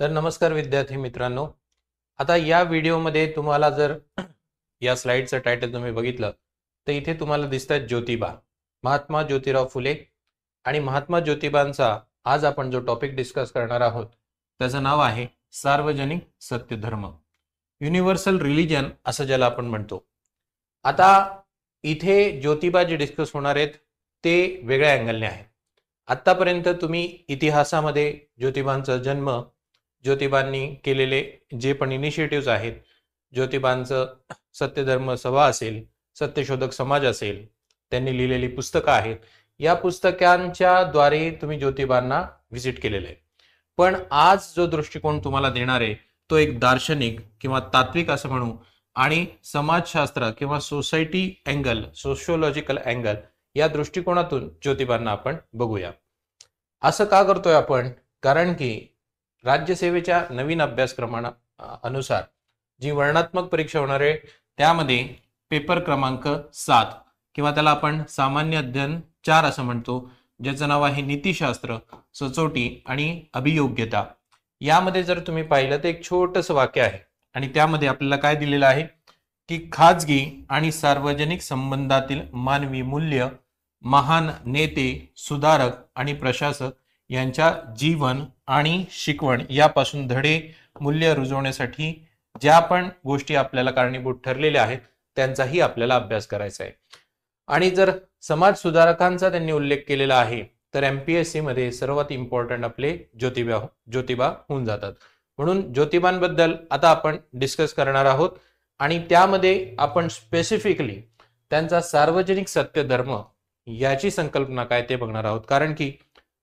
तर नमस्कार विद्यार्थी मित्रांनो, आता या व्हिडिओमध्ये तुम्हाला जर या स्लाइडचं टायटल तुम्ही बघितलं तर इथे तुम्हाला दिसतात ज्योतिबा, महात्मा ज्योतिराव फुले. आणि महात्मा ज्योतिबांचा आज आपण जो टॉपिक डिस्कस करणार आहोत त्याचं नाव आहे सार्वजनिक सत्यधर्म, युनिव्हर्सल रिलिजन असं ज्याला आपण म्हणतो. आता इथे ज्योतिबा जे डिस्कस होणार आहेत ते वेगळ्या अँगलने आहेत. आतापर्यंत तुम्ही इतिहासामध्ये ज्योतिबांचा जन्म, ज्योतिबांनी केलेले जे पण इनिशिएटिव्ह आहेत, ज्योतिबांचं सत्यधर्म सभा असेल, सत्यशोधक समाज असेल, त्यांनी लिहिलेली पुस्तकं आहेत, या पुस्तकांच्या द्वारे तुम्ही ज्योतिबांना व्हिजिट केलेलं आहे. पण आज जो दृष्टिकोन तुम्हाला देणार आहे तो एक दार्शनिक किंवा तात्विक असं म्हणू आणि समाजशास्त्र किंवा सोसायटी अँगल, सोशिओलॉजिकल अँगल या दृष्टिकोनातून ज्योतिबांना आपण बघूया. असं का करतोय आपण? कारण की राज्यसेवेच्या नवीन अभ्यासक्रमाना अनुसार जी वर्णात्मक परीक्षा होणार आहे त्यामध्ये पेपर क्रमांक 7 किंवा त्याला आपण सामान्य अध्ययन 4 असं म्हणतो, ज्याचं नाव आहे नीतिशास्त्र, सचोटी आणि अभियोग्यता. यामध्ये जर तुम्ही पाहिलं तर एक छोटंसं वाक्य आहे आणि त्यामध्ये आपल्याला काय दिलेलं आहे की खाजगी आणि सार्वजनिक संबंधातील मानवी मूल्य, महान नेते, सुधारक आणि प्रशासक यांच्या जीवन आणि शिकवण यापासून धडे मूल्य रुजवण्यासाठी ज्या पण गोष्टी आपल्याला कारणीभूत ठरलेल्या आहेत त्यांचाही आपल्याला अभ्यास करायचा आहे. आणि जर समाज सुधारकांचा त्यांनी उल्लेख केलेला आहे तर MPSC मध्ये सर्वात इम्पॉर्टंट आपले ज्योतिबा होऊन जातात. म्हणून ज्योतिबांबद्दल आता आपण डिस्कस करणार आहोत आणि त्यामध्ये आपण स्पेसिफिकली त्यांचा सार्वजनिक सत्यधर्म याची संकल्पना काय ते बघणार आहोत. कारण की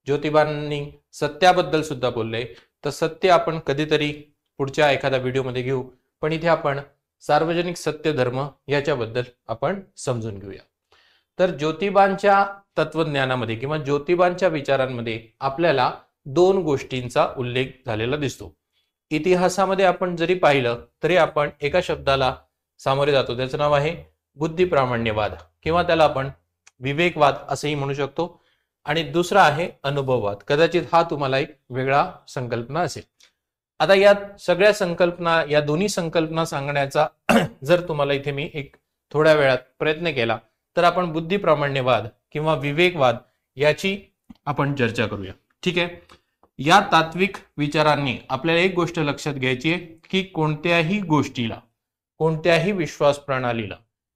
ज्योतिबांनी सत्याबद्दल सुद्धा बोलले, तर सत्य आपण कधीतरी पुढच्या एखाद्या व्हिडिओमध्ये घेऊ, पण इथे आपण सार्वजनिक सत्यधर्म याच्याबद्दल आपण समजून घेऊया. तर ज्योतिबांच्या तत्वज्ञानामध्ये किंवा ज्योतिबांच्या विचारांमध्ये आपल्याला 2 गोष्टींचा उल्लेख झालेला दिसतो. इतिहासामध्ये आपण जरी पाहिलं तरी आपण एका शब्दाला सामोरे जातो, त्याचं नाव आहे बुद्धिप्रामाण्यवाद किंवा त्याला आपण विवेकवाद असंही म्हणू शकतो. आणि दुसरा आहे अनुभववाद. कदाचित हा तुम्हाला एक वेगळा संकल्पना असेल. आता या सगळ्या संकल्पना, या दोन्ही संकल्पना सांगण्याचा जर तुम्हाला इथे मी एक थोड्या वेळात प्रयत्न केला तर आपण बुद्धिप्रामाण्यवाद किंवा विवेकवाद याची आपण चर्चा करूया. ठीक आहे. या तात्विक विचारांनी आपल्याला एक गोष्ट लक्षात घ्यायची आहे की कोणत्याही गोष्टीला, कोणत्याही विश्वास प्रणालीला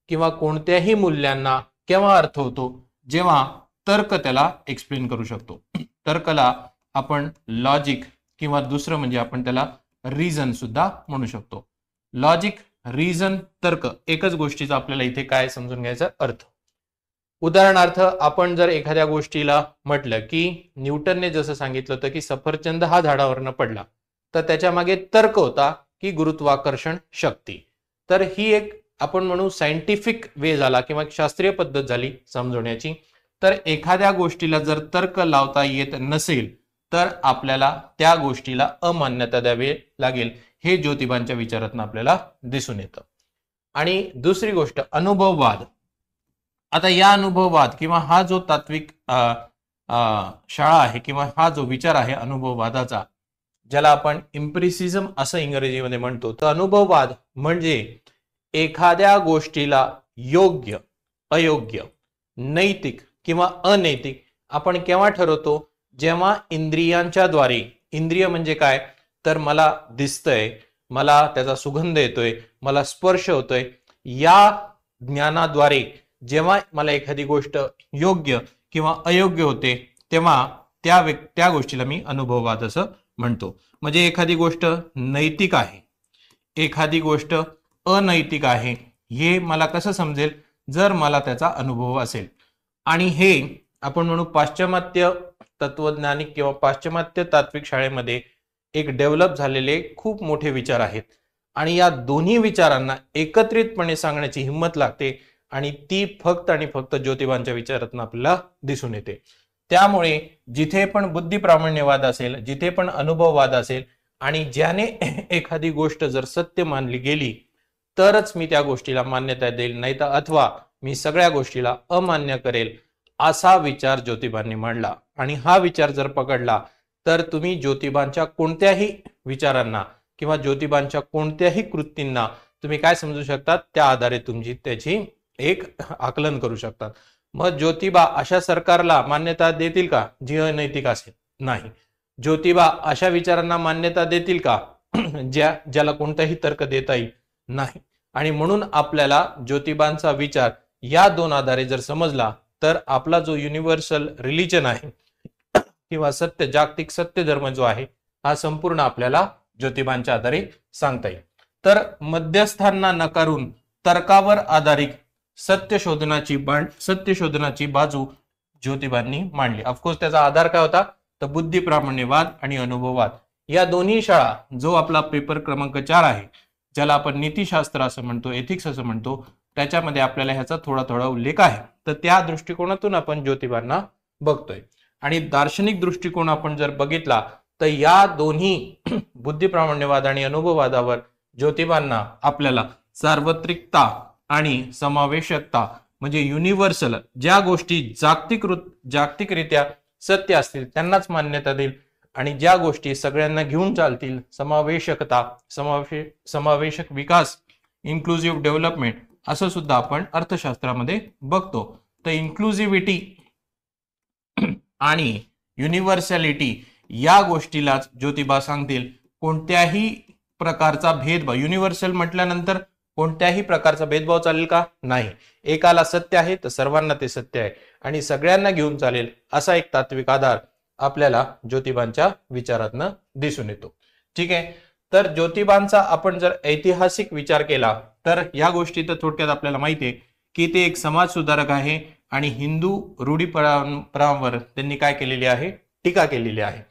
किंवा कोणत्याही मूल्यांना केव्हा अर्थ होतो, जेव्हा तर्क त्याला एक्सप्लेन करू शकतो. तर्कला आपण लॉजिक किंवा दुसरं म्हणजे आपण त्याला रिझन सुद्धा म्हणू शकतो. लॉजिक, रिझन, तर्क एकच गोष्टीचा आपल्याला इथे काय समजून घ्यायचा अर्थ. उदाहरणार्थ आपण जर एखाद्या गोष्टीला म्हटलं की न्यूटनने जसं सांगितलं होतं की सफरचंद हा झाडावरनं पडला, तर त्याच्या मागे तर्क होता की गुरुत्वाकर्षण शक्ती. तर ही एक आपण म्हणू सायंटिफिक वे झाला किंवा शास्त्रीय पद्धत झाली समजवण्याची. तर एखाद्या गोष्टीला जर तर्क लावता येत नसेल तर आपल्याला त्या गोष्टीला अमान्यता द्यावी लागेल, हे ज्योतिबांच्या विचारातून आपल्याला दिसून येतं. आणि दुसरी गोष्ट अनुभववाद. आता या अनुभववाद किंवा हा जो तात्विक शाळा आहे किंवा हा जो विचार आहे अनुभववादाचा, ज्याला आपण इम्प्रिसिझम असं इंग्रजीमध्ये म्हणतो, तर अनुभववाद म्हणजे एखाद्या गोष्टीला योग्य, अयोग्य, नैतिक किंवा अनैतिक आपण केव्हा ठरवतो, जेव्हा इंद्रियांच्या द्वारे, इंद्रिय म्हणजे काय तर मला दिसतंय, मला त्याचा सुगंध येतोय, मला स्पर्श होतोय, या ज्ञानाद्वारे जेव्हा मला एखादी गोष्ट योग्य किंवा अयोग्य होते तेव्हा त्या गोष्टीला मी अनुभववाद असं म्हणतो. म्हणजे एखादी गोष्ट नैतिक आहे, एखादी गोष्ट अनैतिक आहे, हे मला कसं समजेल जर मला त्याचा अनुभव असेल. आणि हे आपण म्हणू पाश्चिमात्य तत्वज्ञानिक किंवा पाश्चिमात्य तात्विक शाळेमध्ये एक डेव्हलप झालेले खूप मोठे विचार आहेत. आणि या दोन्ही विचारांना एकत्रितपणे सांगण्याची हिंमत लागते आणि ती फक्त आणि फक्त ज्योतिबांच्या विचारातून आपल्याला दिसून येते. त्यामुळे जिथे पण बुद्धिप्रामाण्यवाद असेल, जिथे पण अनुभववाद असेल आणि ज्याने एखादी गोष्ट जर सत्य मानली गेली तरच मी त्या गोष्टीला मान्यता देईल, नाही तर अथवा मी सगळ्या गोष्टीला अमान्य करेल, असा विचार ज्योतिबांनी मांडला. आणि हा विचार जर पकडला तर तुम्ही ज्योतिबांच्या कोणत्याही विचारांना किंवा ज्योतिबांच्या कोणत्याही कृतींना तुम्ही काय समजू शकतात, त्या आधारे तुमची त्याची एक आकलन करू शकतात. मग ज्योतिबा अशा सरकारला मान्यता देतील का जी अनैतिक असेल? नाही. ज्योतिबा अशा विचारांना मान्यता देतील का ज्याला कोणताही तर्क देता येईल? नाही. आणि म्हणून आपल्याला ज्योतिबांचा विचार या दोन आधारे जर समजला तर आपला जो युनिव्हर्सल रिलिजन आहे किंवा जागतिक सत्य धर्म जो आहे हा संपूर्ण आपल्याला ज्योतिबांच्या आधारे सांगता येईल. तर मध्यस्थांना नकारून तर्कावर आधारित सत्य शोधनाची बाजू ज्योतिबांनी मांडली. ऑफकोर्स त्याचा आधार काय होता, तर बुद्धी प्रामाण्यवाद आणि अनुभववाद. या दोन्ही शाळा, जो आपला पेपर क्रमांक 4 आहे, ज्याला आपण नीतिशास्त्र असं म्हणतो, एथिक्स असं म्हणतो, त्याच्यामध्ये आपल्याला ह्याचा थोडा थोडा उल्लेख आहे. तर त्या दृष्टिकोनातून आपण ज्योतिबांना बघतोय. आणि दार्शनिक दृष्टिकोन आपण जर बघितला तर या दोन्ही बुद्धिप्रामाण्यवाद आणि अनुभववादावर ज्योतिबांना आपल्याला सार्वत्रिकता आणि समावेशकता म्हणजे युनिव्हर्सल, ज्या गोष्टी जागतिकरित्या सत्य असतील त्यांनाच मान्यता देईल आणि ज्या गोष्टी सगळ्यांना घेऊन चालतील, समावेशकता, समावेशक विकास, इन्क्लुझिव्ह डेव्हलपमेंट, असं सुद्धा आपण अर्थशास्त्रामध्ये बघतो. तर इन्क्लुझिव्हिटी आणि युनिव्हर्सॅलिटी या गोष्टीलाच ज्योतिबा सांगतील. कोणत्याही प्रकारचा भेदभाव, युनिव्हर्सल म्हटल्यानंतर कोणत्याही प्रकारचा भेदभाव चालेल का? नाही. एकाला सत्य आहे तर सर्वांना ते सत्य आहे आणि सगळ्यांना घेऊन चालेल असा एक तात्विक आधार आपल्याला ज्योतिबांच्या विचारातनं दिसून येतो. ठीक आहे. तर ज्योतिबांचा आपण जर ऐतिहासिक विचार केला तर या गोष्टी तर थोडक्यात आपल्याला माहिती आहे की ते एक समाज सुधारक आहे आणि हिंदू रूढी परंपरांवर त्यांनी काय केलेली आहे? टीका केलेली आहे.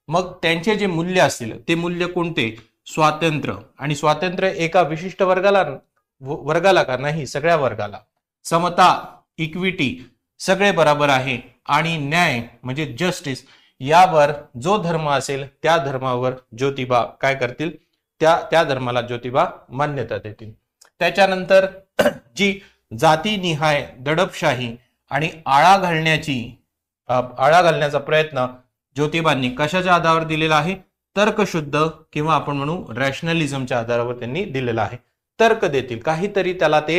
मग त्यांचे जे मूल्य असतील ते मूल्य कोणते? स्वातंत्र्य, आणि स्वातंत्र्य एका विशिष्ट वर्गाला का? नाही, सगळ्या वर्गाला. समता, इक्विटी, सगळे बरोबर आहे, आणि न्याय म्हणजे जस्टिस, यावर जो धर्म असेल त्या धर्मावर ज्योतिबा काय करतील? त्या धर्माला ज्योतिबा मान्यता देतील. त्याच्यानंतर जी जातीनिहाय दडपशाही आणि आळा घालण्याचा प्रयत्न ज्योतिबांनी कशाच्या आधारावर दिलेला आहे? तर्कशुद्ध किंवा आपण म्हणू रॅशनलिझमच्या आधारावर त्यांनी दिलेला आहे. तर्क देतील, काहीतरी त्याला ते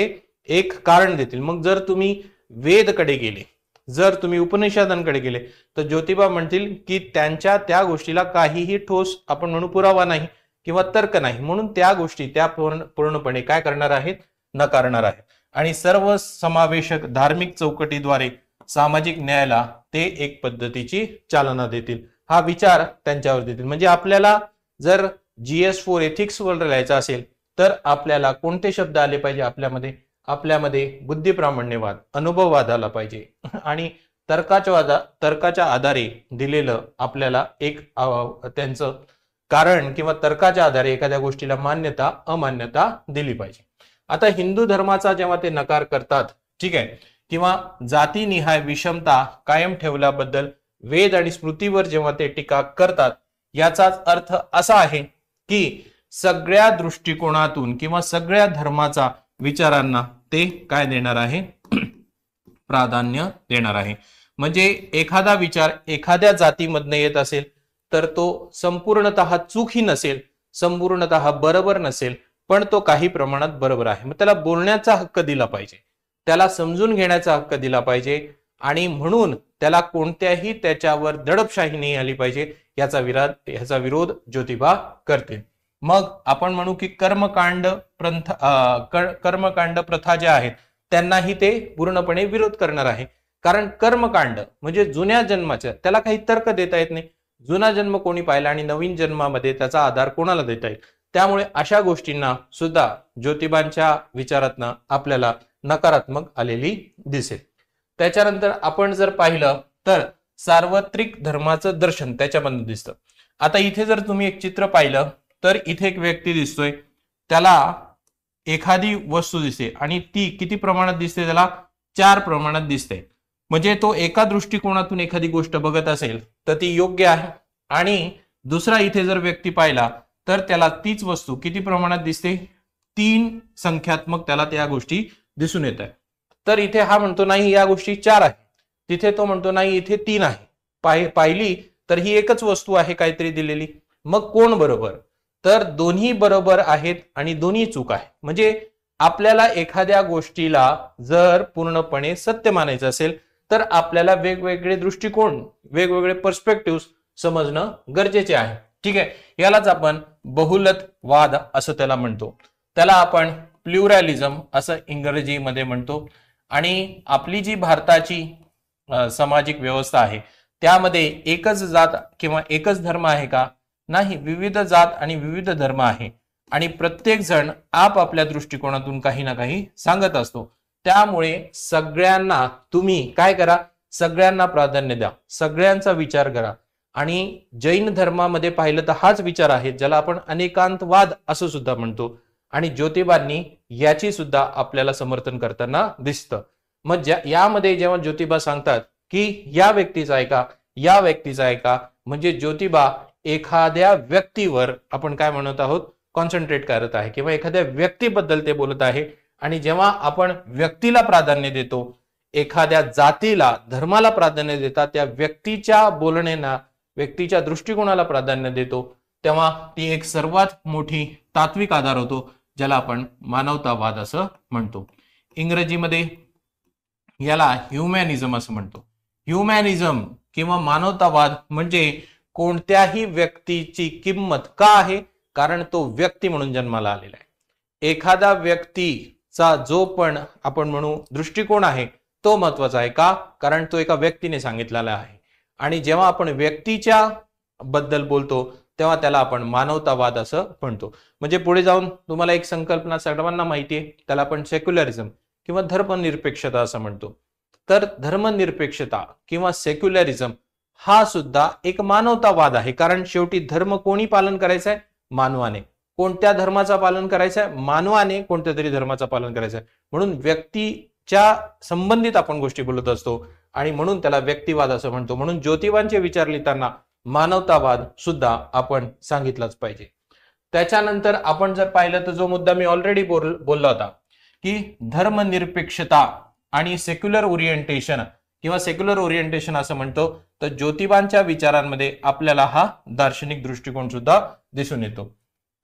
एक कारण देतील. मग जर तुम्ही वेदकडे गेले, जर तुम्ही उपनिषदांकडे गेले तर ज्योतिबा म्हणतील की त्यांच्या त्या गोष्टीला काहीही ठोस आपण म्हणू पुरावा नाही किंवा तर्क नाही, म्हणून त्या गोष्टी त्या पूर्णपणे काय करणार आहेत? नकारणार आहेत. आणि सर्व समावेशक धार्मिक चौकटीद्वारे सामाजिक न्यायाला ते एक पद्धतीची चालना देतील. हा विचार त्यांच्यावर देतील. म्हणजे आपल्याला जर GS4 एथिक्स वर लिहायचं असेल तर आपल्याला कोणते शब्द आले पाहिजे? आपल्यामध्ये बुद्धिप्रामाण्यवाद, अनुभववाद आला पाहिजे आणि तर्काच्या आधारे दिलेलं आपल्याला एक त्यांचं कारण किंवा तर्काच्या आधारे एखाद्या गोष्टीला मान्यता अमान्यता दिली पाहिजे. आता हिंदू धर्माचा जेव्हा ते नकार करतात, ठीक आहे, किंवा जातीनिहाय विषमता कायम ठेवल्याबद्दल वेद आणि स्मृतीवर जेव्हा ते टीका करतात, याचाच अर्थ असा आहे की सगळ्या दृष्टिकोनातून किंवा सगळ्या धर्माचा विचारांना ते काय देणार आहे? प्राधान्य देणार आहे. म्हणजे एखादा विचार एखाद्या जातीमधनं येत असेल तर तो संपूर्णतः चूकही नसेल, संपूर्णतः बरोबर नसेल, पण तो काही प्रमाणात बरोबर आहे. मग त्याला बोलण्याचा हक्क दिला पाहिजे, त्याला समजून घेण्याचा हक्क दिला पाहिजे आणि म्हणून त्याला कोणत्याही त्याच्यावर दडपशाही नाही आली पाहिजे, याचा विरोध ज्योतिबा करतील. मग आपण म्हणू की कर्मकांड प्रथा ज्या आहेत त्यांनाही ते पूर्णपणे विरोध करणार आहे. कारण कर्मकांड म्हणजे जुन्या जन्माच्या, त्याला काही तर्क देता येत नाही. जुना जन्म कोणी पाहिला आणि नवीन जन्मामध्ये त्याचा आधार कोणाला देता येईल? त्यामुळे अशा गोष्टींना सुद्धा ज्योतिबांच्या विचारातनं आपल्याला नकारात्मक आलेली दिसेल. त्याच्यानंतर आपण जर पाहिलं तर सार्वत्रिक धर्माचं दर्शन त्याच्यामध्ये दिसतं. आता इथे जर तुम्ही एक चित्र पाहिलं तर इथे एक व्यक्ती दिसतोय, त्याला एखादी वस्तू दिसते आणि ती किती प्रमाणात दिसते? त्याला 4 प्रमाणात दिसते. म्हणजे तो एका दृष्टिकोनातून एखादी गोष्ट बघत असेल तर ती योग्य आहे. आणि दुसरा इथे जर व्यक्ती पाहिला तर त्याला तीच वस्तू किती प्रमाणात दिसते? 3 संख्यात्मक त्याला त्या गोष्टी दिसून येत आहे. तर इथे हा म्हणतो नाही या गोष्टी 4 आहे, तिथे तो म्हणतो नाही इथे 3 आहे. पाहिली तर ही एकच वस्तू आहे काहीतरी दिलेली, मग कोण बरोबर? तर दोन्ही बरोबर आहेत आणि दोन्ही चूक आहे. म्हणजे आपल्याला एखाद्या गोष्टीला जर पूर्णपणे सत्य मानायचं असेल तर आपल्याला वेगवेगळे दृष्टिकोन, वेगवेगळे पर्स्पेक्टिव्ह समजणं गरजेचे आहे. ठीक आहे, यालाच आपण बहुलतवाद असं त्याला म्हणतो. त्याला आपण प्लुरॅलिझम असं इंग्रजीमध्ये म्हणतो. आणि आपली जी भारताची सामाजिक व्यवस्था आहे त्यामध्ये एकच जात किंवा एकच धर्म आहे का? नाही, विविध जात आणि विविध धर्म आहे आणि प्रत्येक जण आपापल्या दृष्टिकोनातून काही ना काही सांगत असतो. त्यामुळे सगळ्यांना तुम्ही काय करा, सगळ्यांना प्राधान्य द्या, सगळ्यांचा विचार करा. आणि जैन धर्मामध्ये पाहिलं तर हाच विचार आहे ज्याला आपण अनेकांतवाद असं सुद्धा म्हणतो. आणि ज्योतिबांनी याची सुद्धा आपल्याला समर्थन करताना दिसतं. मग यामध्ये जेव्हा ज्योतिबा सांगतात की या व्यक्तीचा ऐका, या व्यक्तीचा ऐका, म्हणजे ज्योतिबा एखाद्या व्यक्तीवर आपण काय म्हणत आहोत, कॉन्सन्ट्रेट करत आहे किंवा एखाद्या व्यक्तीबद्दल ते बोलत आहे. आणि जेव्हा आपण व्यक्तीला प्राधान्य देतो, एखाद्या जातीला, धर्माला प्राधान्य देता, त्या व्यक्तीच्या बोलण्याला, व्यक्तीच्या दृष्टिकोनाला प्राधान्य देतो, तेव्हा ती एक सर्वात मोठी तात्विक आधार होतो ज्याला आपण मानवतावाद असं म्हणतो. इंग्रजीमध्ये याला ह्युमॅनिझम असं म्हणतो. ह्युमॅनिझम किंवा मानवतावाद म्हणजे कोणत्याही व्यक्तीची किंमत का आहे? कारण तो व्यक्ती म्हणून जन्माला आलेला आहे. एखादा व्यक्तीचा जो पण आपण म्हणू दृष्टिकोन आहे तो महत्वाचा आहे का? कारण तो एका व्यक्तीने सांगितलेला आहे. आणि जेव्हा आपण व्यक्तीच्या बद्दल बोलतो तेव्हा त्याला आपण मानवतावाद असं म्हणतो. म्हणजे पुढे जाऊन तुम्हाला एक संकल्पना सर्वांना माहिती आहे, त्याला आपण सेक्युलरिझम किंवा धर्मनिरपेक्षता असं म्हणतो. तर धर्मनिरपेक्षता किंवा सेक्युलरिझम हा सुद्धा एक मानवतावाद आहे. कारण शेवटी धर्म कोणी पालन करायचं आहे? मानवाने. कोणत्या धर्माचा पालन करायचं आहे? मानवाने कोणत्या तरी धर्माचा पालन करायचं आहे. म्हणून व्यक्तीच्या संबंधित आपण गोष्टी बोलत असतो आणि म्हणून त्याला व्यक्तिवाद असं म्हणतो. म्हणून ज्योतिबांचे विचार लिहिताना मानवतावाद सुद्धा आपण सांगितलंच पाहिजे. त्याच्यानंतर आपण जर पाहिलं तर जो मुद्दा मी ऑलरेडी बोलला होता की धर्मनिरपेक्षता आणि सेक्युलर ओरिएंटेशन किंवा सेक्युलर ओरिएंटेशन असं म्हणतो, तर ज्योतिबांच्या विचारांमध्ये आपल्याला हा दार्शनिक दृष्टिकोन सुद्धा दिसून येतो.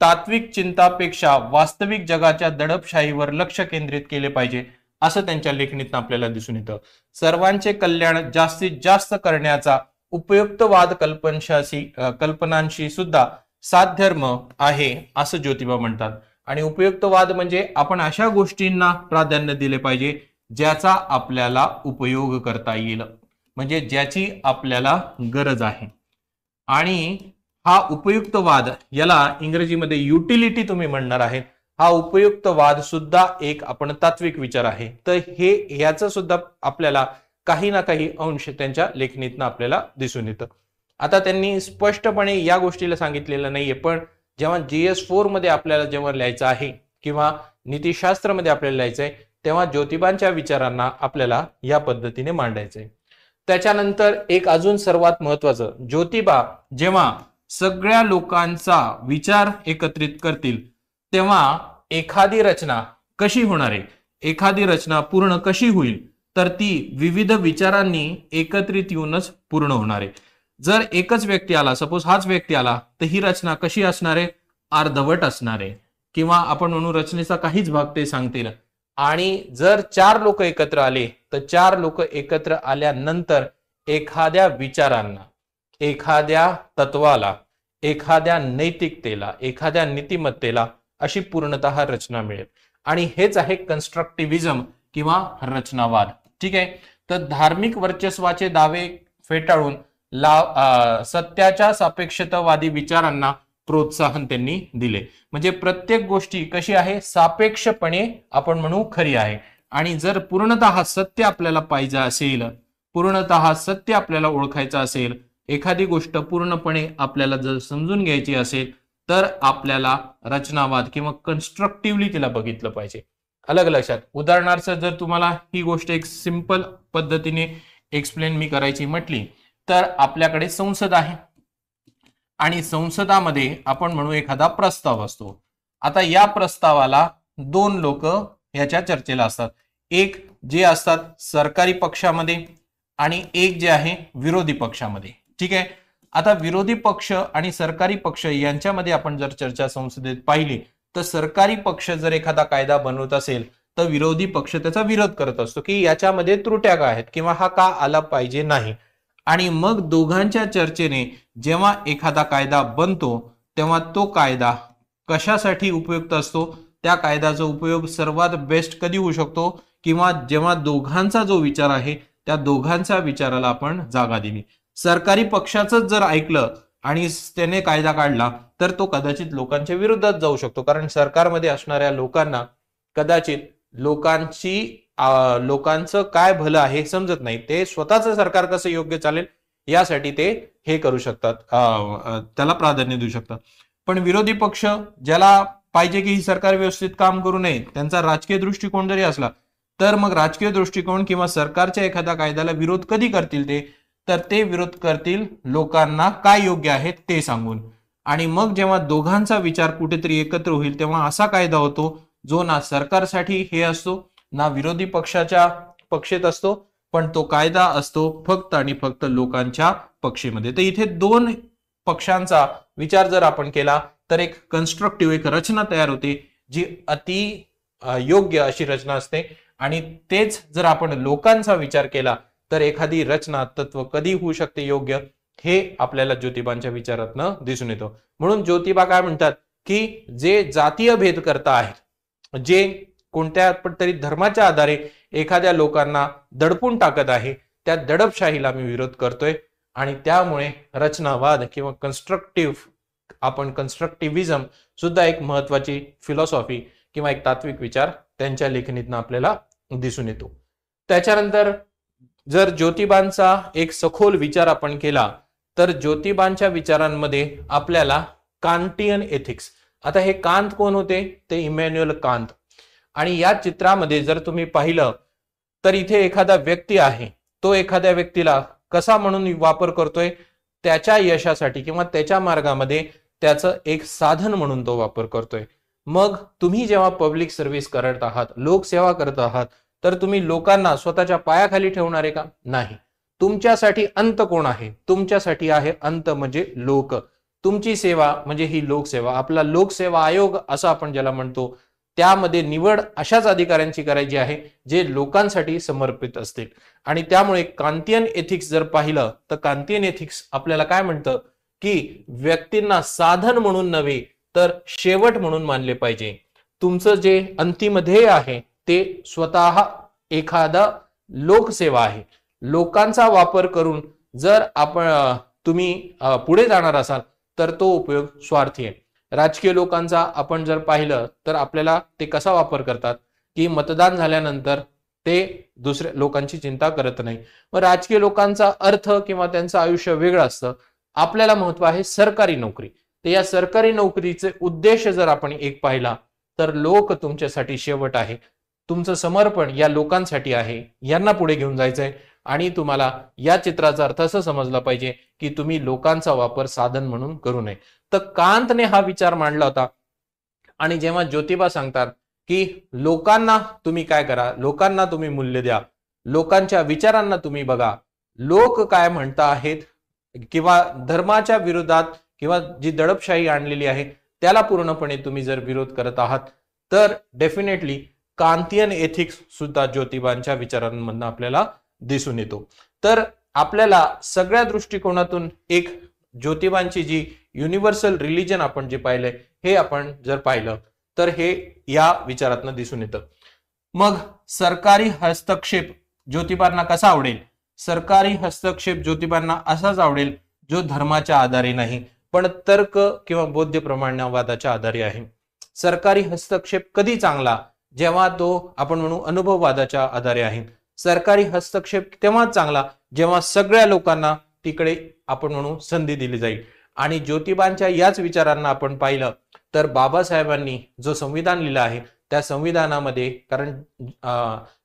तात्विक चिंतापेक्षा वास्तविक जगाच्या दडपशाहीवर लक्ष केंद्रित केले पाहिजे असं त्यांच्या लेखणीतून आपल्याला दिसून येतं. सर्वांचे कल्याण जास्तीत जास्त करण्याचा उपयुक्तवाद कल्पनांशी सुद्धा साधर्म आहे असं ज्योतिबा म्हणतात. आणि उपयुक्तवाद म्हणजे आपण अशा गोष्टींना प्राधान्य दिले पाहिजे ज्याचा आपल्याला उपयोग करता येईल, म्हणजे ज्याची आपल्याला गरज आहे. आणि हा उपयुक्तवाद, याला इंग्रजीमध्ये युटिलिटी तुम्ही म्हणणार आहे, हा उपयुक्तवाद सुद्धा एक आपण तात्विक विचार आहे. तर हे याचं सुद्धा आपल्याला काही ना काही अंश त्यांच्या लेखणीतनं आपल्याला दिसून येतं. आता त्यांनी स्पष्टपणे या गोष्टीला सांगितलेलं नाहीये, पण जेव्हा GS4 मध्ये आपल्याला जेव्हा लिहायचं आहे किंवा नीतिशास्त्रामध्ये आपल्याला लिहायचं आहे तेव्हा ज्योतिबांच्या विचारांना आपल्याला या पद्धतीने मांडायचंय. त्याच्यानंतर एक अजून सर्वात महत्वाचं, ज्योतिबा जेव्हा सगळ्या लोकांचा विचार एकत्रित करतील तेव्हा एखादी रचना कशी होणार आहे, एखादी रचना पूर्ण कशी होईल, तर ती विविध विचारांनी एकत्रित येऊनच पूर्ण होणार आहे. जर एकच व्यक्ती आला, सपोज हाच व्यक्ती आला, तर ही रचना कशी असणार आहे? अर्धवट असणार आहे किंवा आपण म्हणू रचनेचा काहीच भाग ते सांगतील. आणि जर 4 लोक एकत्र आले तर 4 लोक एकत्र आल्यानंतर एखाद्या विचारांना, एखाद्या तत्वाला, एखाद्या नैतिकतेला, एखाद्या नीतिमत्तेला अशी पूर्णतः रचना मिळेल. आणि हेच आहे कन्स्ट्रक्टिव्हिजम किंवा रचनावाद. ठीक आहे, तर धार्मिक वर्चस्वाचे दावे फेटाळून सत्याच्या सापेक्षतावादी विचारांना प्रोत्साहन त्यांनी दिले. म्हणजे प्रत्येक गोष्टी कशी आहे, सापेक्षपणे आपण म्हणू खरी आहे. आणि जर पूर्णतः सत्य आपल्याला पाहिजे असेल, पूर्णतः सत्य आपल्याला ओळखायचं असेल, एखादी गोष्ट पूर्णपणे आपल्याला जर समजून घ्यायची असेल तर आपल्याला रचनावाद किंवा कन्स्ट्रक्टिव्हली तिला बघितलं पाहिजे. अलग लक्षात. उदाहरणार्थ जर तुम्हाला ही गोष्ट एक सिंपल पद्धतीने एक्सप्लेन मी करायची म्हटली तर आपल्याकडे संसद आहे आणि संसदामध्ये आपण म्हणू एखादा प्रस्ताव असतो. आता या प्रस्तावाला 2 लोक याच्या चर्चेला असतात. एक जे असतात सरकारी पक्षामध्ये आणि एक जे आहे विरोधी पक्षामध्ये. ठीक आहे, आता विरोधी पक्ष आणि सरकारी पक्ष यांच्यामध्ये आपण जर चर्चा संसदेत पाहिली तर सरकारी पक्ष जर एखादा कायदा बनवत असेल तर विरोधी पक्ष त्याचा विरोध करत असतो की याच्यामध्ये त्रुट्या काय आहेत किंवा हा का आला पाहिजे नाही. आणि मग दोघांच्या चर्चेने जेव्हा एखादा कायदा बनतो तेव्हा तो कायदा कशासाठी उपयुक्त असतो, त्या कायद्याचा उपयोग सर्वात बेस्ट कधी होऊ शकतो, किंवा जेव्हा दोघांचा जो विचार आहे त्या दोघांच्या विचाराला आपण जागा दिली. सरकारी पक्षाचं जर ऐकलं आणि त्याने कायदा काढला तर तो कदाचित लोकांच्या विरोधात जाऊ शकतो, कारण सरकारमध्ये असणाऱ्या लोकांना कदाचित लोकांचं काय भलं आहे समजत नाही, ते स्वतःचं सरकार कसं योग्य चालेल यासाठी ते हे करू शकतात, त्याला प्राधान्य देऊ शकतात. पण विरोधी पक्ष ज्याला पाहिजे की ही सरकार व्यवस्थित काम करू नये, त्यांचा राजकीय दृष्टिकोन जरी असला तर मग राजकीय दृष्टिकोन किंवा सरकारच्या एखाद्या कायद्याला विरोध कधी करतील तर ते विरोध करतील लोकांना काय योग्य आहे ते सांगून. आणि मग जेव्हा दोघांचा विचार कुठेतरी एकत्र होईल तेव्हा असा कायदा होतो जो ना सरकारसाठी हे असतो ना विरोधी पक्षाच्या पक्षेत असतो, पण तो कायदा असतो फक्त आणि फक्त लोकांच्या पक्षेमध्ये. तर इथे दोन पक्षांचा विचार जर आपण केला तर एक कन्स्ट्रक्टिव्ह एक रचना तयार होते जी अति योग्य अशी रचना असते. आणि तेच जर आपण लोकांचा विचार केला तर एखादी रचना तत्व कधी होऊ शकते योग्य हे आपल्याला ज्योतिबांच्या विचारातनं दिसून येतो. म्हणून ज्योतिबा काय म्हणतात की जे जातीय भेद करता आहेत, जे कोणत्या तरी धर्माच्या आधारे एखाद्या लोकांना दडपून टाकत आहे, त्या दडपशाहीला मी विरोध करतोय. आणि त्यामुळे रचनावाद किंवा कन्स्ट्रक्टिव्हिजम सुद्धा एक महत्वाची फिलॉसॉफी किंवा एक तात्विक विचार त्यांच्या लेखणीतनं आपल्याला दिसून येतो. त्याच्यानंतर जर ज्योतिबांचा एक सखोल विचार आपण केला तर ज्योतिबांच्या विचारांमध्ये आपल्याला कांटियन एथिक्स, आता हे कांत कोण होते, ते इमॅन्युअल कांत. आणि या चित्रामध्ये जर तुम्ही पाहिलं तर इथे एखादा व्यक्ती आहे, तो एखाद्या व्यक्तीला कसा म्हणून वापर करतोय, त्याच्या यशासाठी किंवा त्याच्या मार्गामध्ये त्याचं एक साधन म्हणून तो वापर करतोय. मग तुम्ही जेव्हा पब्लिक सर्व्हिस करत आहात, लोकसेवा करत आहात, तर तुम्ही लोकांना स्वतःच्या पायाखाली ठेवणारे का? नाही. तुमच्यासाठी अंत कोण आहे? तुमच्यासाठी आहे अंत म्हणजे लोक. तुमची सेवा म्हणजे ही लोकसेवा. आपला लोकसेवा आयोग असं आपण ज्याला म्हणतो, त्यामध्ये निवड अशाच अधिकाऱ्यांची करायची आहे जे लोकांसाठी समर्पित असतील. आणि त्यामुळे कांतियन एथिक्स जर पाहिलं तर कांतियन एथिक्स आपल्याला काय म्हणतं की व्यक्तींना साधन म्हणून नव्हे तर शेवट म्हणून मानले पाहिजे. तुमचं जे अंतिम ध्येय आहे ते स्वतः एखादा लोकसेवा आहे. लोकांचा वापर करून जर तुम्ही पुढे जाणार असाल तर तो उपयोग स्वार्थी आहे. राजकीय लोकांचा आपण जर पाहिलं तर आपल्याला ते कसा वापर करतात की मतदान झाल्यानंतर ते दुसऱ्या लोकांची चिंता करत नाही. मग राजकीय लोकांचा अर्थ किंवा त्यांचं आयुष्य वेगळं असतं. आपल्याला महत्व आहे सरकारी नोकरी. तर या सरकारी नोकरीचे उद्देश जर आपण एक पाहिला तर लोक तुमच्यासाठी शेवट आहे. तुमचं समर्पण या लोकांसाठी आहे, यांना पुढे घेऊन जायचंय. आणि तुम्हाला या चित्राचा अर्थ असं समजला पाहिजे की तुम्ही लोकांचा वापर साधन म्हणून करू नये. तर कांतने हा विचार मांडला होता. आणि जेव्हा ज्योतिबा सांगतात की लोकांना तुम्ही काय करा, लोकांना तुम्ही मूल्य द्या, लोकांच्या विचारांना तुम्ही बघा, लोक काय म्हणता आहेत किंवा धर्माच्या विरोधात किंवा जी दडपशाही आणलेली आहे त्याला पूर्णपणे तुम्ही जर विरोध करत आहात तर डेफिनेटली कांतियन एथिक्स सुद्धा ज्योतिबांच्या विचारांमधून आपल्याला दिसून येतो. तर आपल्याला सगळ्या दृष्टिकोनातून एक ज्योतिबांची जी युनिव्हर्सल रिलिजन आपण जे पाहिलंय हे आपण जर पाहिलं तर हे या विचारातनं दिसून येतं. मग सरकारी हस्तक्षेप ज्योतिबांना कसा आवडेल? सरकारी हस्तक्षेप ज्योतिबांना असाच आवडेल जो धर्माच्या आधारे नाही पण तर्क किंवा बौद्ध प्रमाणवादाच्या आधारे आहे. सरकारी हस्तक्षेप कधी चांगला? जेव्हा तो आपण म्हणू अनुभववादाच्या आधारे आहे. सरकारी हस्तक्षेप तेव्हाच चांगला जेव्हा सगळ्या लोकांना तिकडे आपण म्हणू संधी दिली जाईल. आणि ज्योतिबांच्या याच विचारांना आपण पाहिलं तर बाबासाहेबांनी जो संविधान लिहिलं आहे त्या संविधानामध्ये, कारण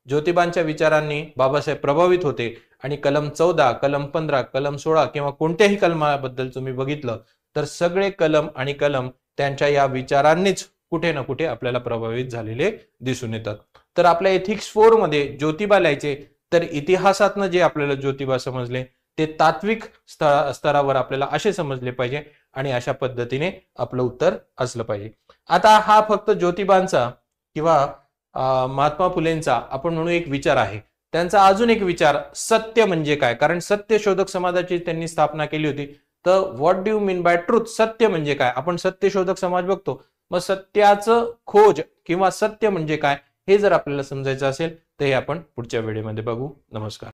ज्योतिबांच्या विचारांनी बाबासाहेब प्रभावित होते आणि कलम 14, कलम 15, कलम 16 किंवा कोणत्याही कलमाबद्दल तुम्ही बघितलं तर सगळे कलम आणि कलम त्यांच्या या विचारांनीच कुठे ना कुठे आपल्याला प्रभावित झालेले दिसून येतात. तर आपल्या एथिक्स 4 मध्ये ज्योतिबा लिहायचे तर इतिहासातनं जे आपल्याला ज्योतिबा समजले ते तात्विक स्तरावर आपल्याला असे समजले पाहिजे आणि अशा पद्धतीने आपलं उत्तर असलं पाहिजे. आता हा फक्त ज्योतिबांचा किंवा महात्मा फुलेंचा आपण म्हणू एक विचार आहे. त्यांचा अजून एक विचार सत्य म्हणजे काय, कारण सत्यशोधक समाजाची त्यांनी स्थापना केली होती. तर what do you mean by truth, सत्य म्हणजे काय. आपण सत्यशोधक समाज बघतो, मग सत्याचं खोज किंवा सत्य म्हणजे काय हे जर आपल्याला समजायचं असेल तर हे आपण पुढच्या व्हिडिओमध्ये बघू. नमस्कार.